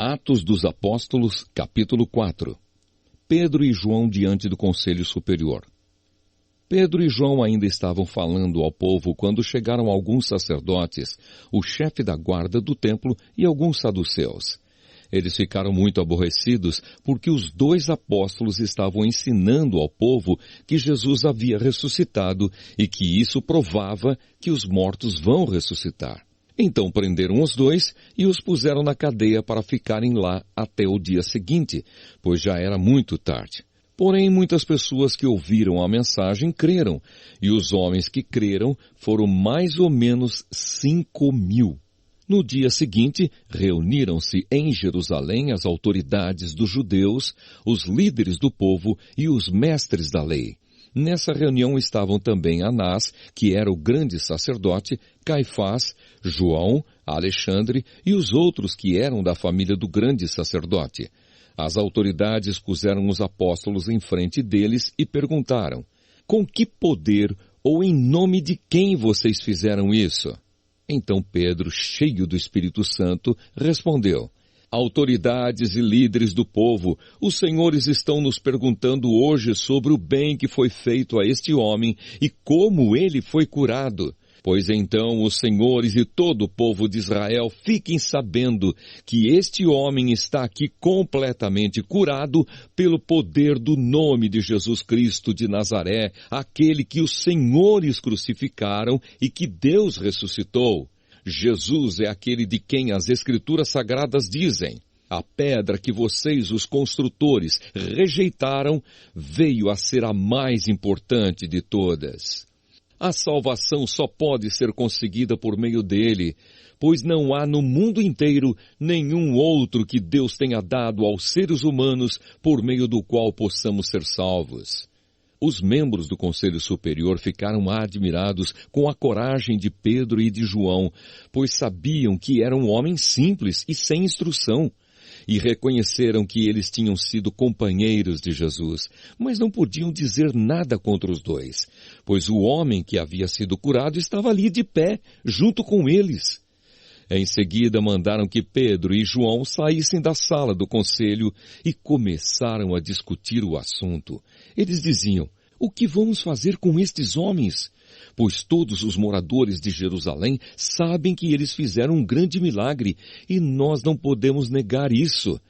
Atos dos Apóstolos, capítulo 4. Pedro e João diante do Conselho Superior. Pedro e João ainda estavam falando ao povo quando chegaram alguns sacerdotes, o chefe da guarda do templo e alguns saduceus. Eles ficaram muito aborrecidos porque os dois apóstolos estavam ensinando ao povo que Jesus havia ressuscitado e que isso provava que os mortos vão ressuscitar. Então prenderam os dois e os puseram na cadeia para ficarem lá até o dia seguinte, pois já era muito tarde. Porém, muitas pessoas que ouviram a mensagem creram, e os homens que creram foram mais ou menos 5.000. No dia seguinte, reuniram-se em Jerusalém as autoridades dos judeus, os líderes do povo e os mestres da lei. Nessa reunião estavam também Anás, que era o grande sacerdote, Caifás, João, Alexandre e os outros que eram da família do grande sacerdote. As autoridades puseram os apóstolos em frente deles e perguntaram: com que poder ou em nome de quem vocês fizeram isso? Então Pedro, cheio do Espírito Santo, respondeu: autoridades e líderes do povo, os senhores estão nos perguntando hoje sobre o bem que foi feito a este homem e como ele foi curado. Pois então os senhores e todo o povo de Israel fiquem sabendo que este homem está aqui completamente curado pelo poder do nome de Jesus Cristo de Nazaré, aquele que os senhores crucificaram e que Deus ressuscitou. Jesus é aquele de quem as Escrituras Sagradas dizem: a pedra que vocês, os construtores, rejeitaram, veio a ser a mais importante de todas. A salvação só pode ser conseguida por meio dele, pois não há no mundo inteiro nenhum outro que Deus tenha dado aos seres humanos por meio do qual possamos ser salvos. Os membros do Conselho Superior ficaram admirados com a coragem de Pedro e de João, pois sabiam que eram homens simples e sem instrução, e reconheceram que eles tinham sido companheiros de Jesus, mas não podiam dizer nada contra os dois, pois o homem que havia sido curado estava ali de pé, junto com eles. Em seguida mandaram que Pedro e João saíssem da sala do conselho e começaram a discutir o assunto. Eles diziam: o que vamos fazer com estes homens? Pois todos os moradores de Jerusalém sabem que eles fizeram um grande milagre e nós não podemos negar isso.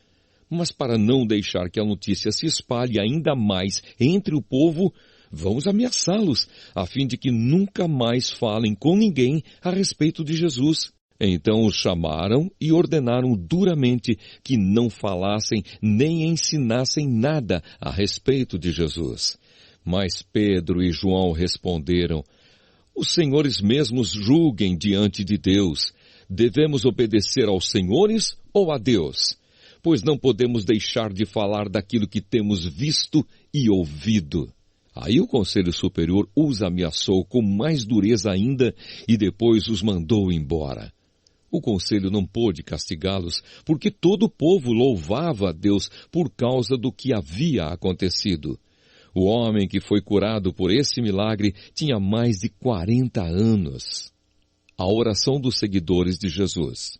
Mas para não deixar que a notícia se espalhe ainda mais entre o povo, vamos ameaçá-los, a fim de que nunca mais falem com ninguém a respeito de Jesus. Então os chamaram e ordenaram duramente que não falassem nem ensinassem nada a respeito de Jesus. Mas Pedro e João responderam: os senhores mesmos julguem diante de Deus. Devemos obedecer aos senhores ou a Deus? Pois não podemos deixar de falar daquilo que temos visto e ouvido. Aí o Conselho Superior os ameaçou com mais dureza ainda e depois os mandou embora. O conselho não pôde castigá-los, porque todo o povo louvava a Deus por causa do que havia acontecido. O homem que foi curado por esse milagre tinha mais de 40 anos. A oração dos seguidores de Jesus.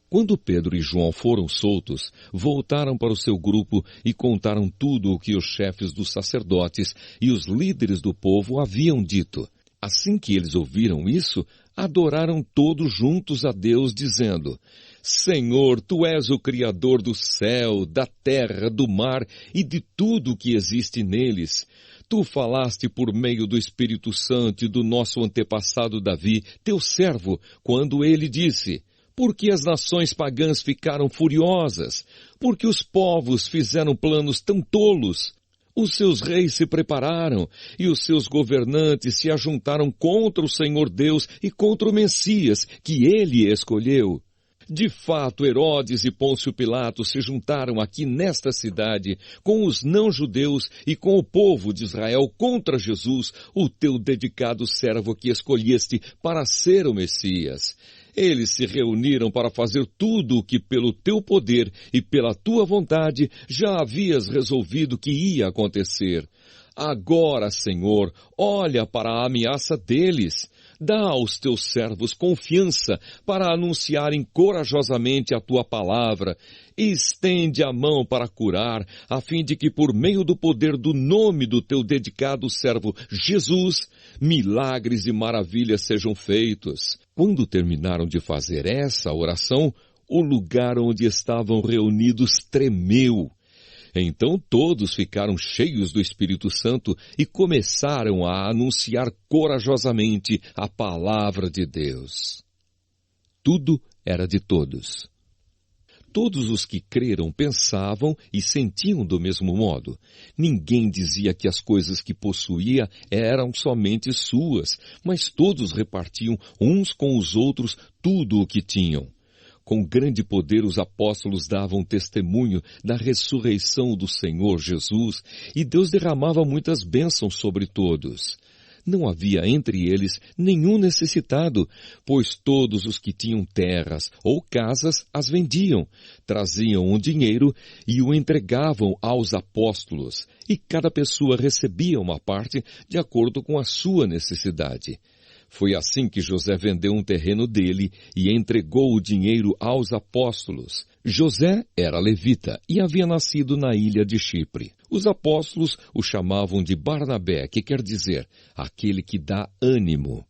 Quando Pedro e João foram soltos, voltaram para o seu grupo e contaram tudo o que os chefes dos sacerdotes e os líderes do povo haviam dito. Assim que eles ouviram isso, adoraram todos juntos a Deus, dizendo: Senhor, Tu és o Criador do céu, da terra, do mar e de tudo o que existe neles. Tu falaste por meio do Espírito Santo e do nosso antepassado Davi, teu servo, quando ele disse: porque as nações pagãs ficaram furiosas, porque os povos fizeram planos tão tolos. Os seus reis se prepararam e os seus governantes se ajuntaram contra o Senhor Deus e contra o Messias, que ele escolheu. De fato, Herodes e Pôncio Pilatos se juntaram aqui nesta cidade com os não-judeus e com o povo de Israel contra Jesus, o teu dedicado servo que escolheste para ser o Messias. Eles se reuniram para fazer tudo o que pelo teu poder e pela tua vontade já havias resolvido que ia acontecer. Agora, Senhor, olha para a ameaça deles. Dá aos teus servos confiança para anunciarem corajosamente a tua palavra. Estende a mão para curar, a fim de que, por meio do poder do nome do teu dedicado servo Jesus, milagres e maravilhas sejam feitos. Quando terminaram de fazer essa oração, o lugar onde estavam reunidos tremeu. Então todos ficaram cheios do Espírito Santo e começaram a anunciar corajosamente a palavra de Deus. Tudo era de todos. Todos os que creram pensavam e sentiam do mesmo modo. Ninguém dizia que as coisas que possuía eram somente suas, mas todos repartiam uns com os outros tudo o que tinham. Com grande poder os apóstolos davam testemunho da ressurreição do Senhor Jesus, e Deus derramava muitas bênçãos sobre todos. Não havia entre eles nenhum necessitado, pois todos os que tinham terras ou casas as vendiam, traziam o dinheiro e o entregavam aos apóstolos, e cada pessoa recebia uma parte de acordo com a sua necessidade. Foi assim que José vendeu um terreno dele e entregou o dinheiro aos apóstolos. José era levita e havia nascido na ilha de Chipre. Os apóstolos o chamavam de Barnabé, que quer dizer, aquele que dá ânimo.